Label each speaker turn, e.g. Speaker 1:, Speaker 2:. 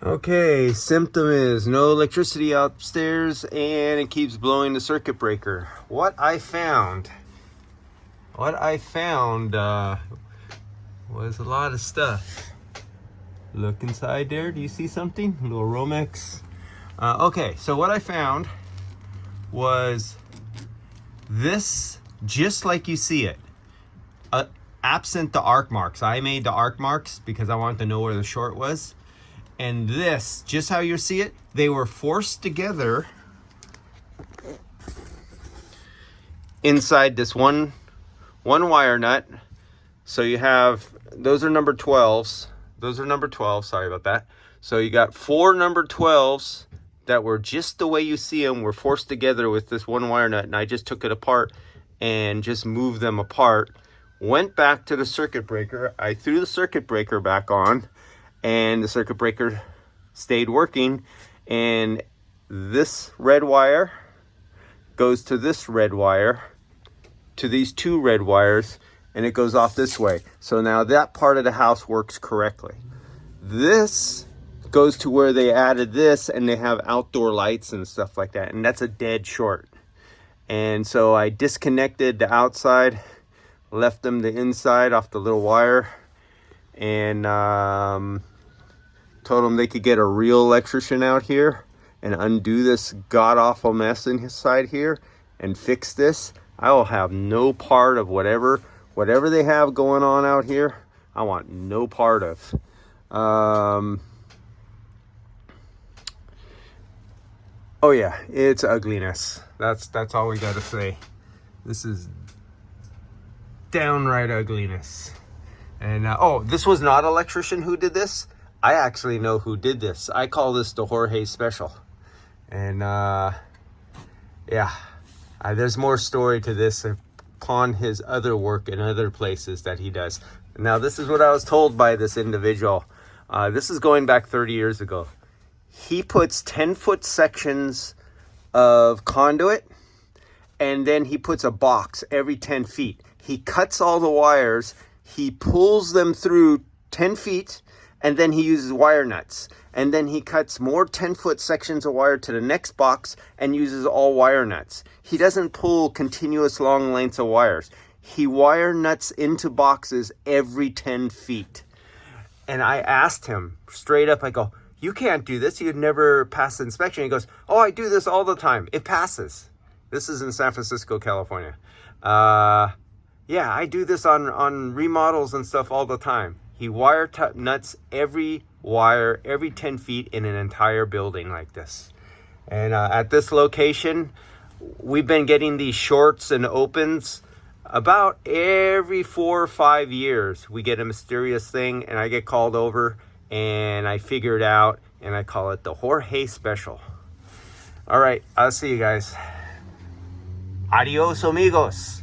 Speaker 1: Okay, symptom is no electricity upstairs and it keeps blowing the circuit breaker. What I found was a lot of stuff. Look inside there, do you see something? A little Romex. Okay, so what I found was this, just like you see it, absent the arc marks. I made the arc marks because I wanted to know where the short was. And this, just how you see it, they were forced together inside this one wire nut. So you have, those are number 12s. Those are number 12, sorry about that. So you got 4 number 12s that were just the way you see them, were forced together with this one wire nut. And I just took it apart and just moved them apart. Went back to the circuit breaker. I threw the circuit breaker back on, and the circuit breaker stayed working. And this red wire goes to this red wire, to these 2 red wires, and it goes off this way. So now that part of the house works correctly. This goes to where they added this, and they have outdoor lights and stuff like that, and that's a dead short. And so I disconnected the outside, left them the inside off the little wire, and told them they could get a real electrician out here and undo this god-awful mess inside here and fix this. I will have no part of whatever they have going on out here. I want no part of. Oh yeah, it's ugliness. That's all we gotta say. This is downright ugliness. And oh, this was not an electrician who did this. I actually know who did this. I call this the Jorge special. And yeah, there's more story to this upon his other work in other places that he does. Now, this is what I was told by this individual. This is going back 30 years ago. He puts 10-foot sections of conduit, and then he puts a box every 10 feet. He cuts all the wires, he pulls them through 10 feet, and then he uses wire nuts. And then he cuts more 10-foot sections of wire to the next box and uses all wire nuts. He doesn't pull continuous long lengths of wires. He wire nuts into boxes every 10 feet. And I asked him straight up, I go, you can't do this. You'd never pass the inspection. He goes, oh, I do this all the time. It passes. This is in San Francisco, California. Yeah, I do this on remodels and stuff all the time. He wire nuts every wire, every 10 feet in an entire building like this. And at this location, we've been getting these shorts and opens about every 4 or 5 years. We get a mysterious thing, and I get called over, and I figure it out, and I call it the Jorge special. All right, I'll see you guys. Adios, amigos.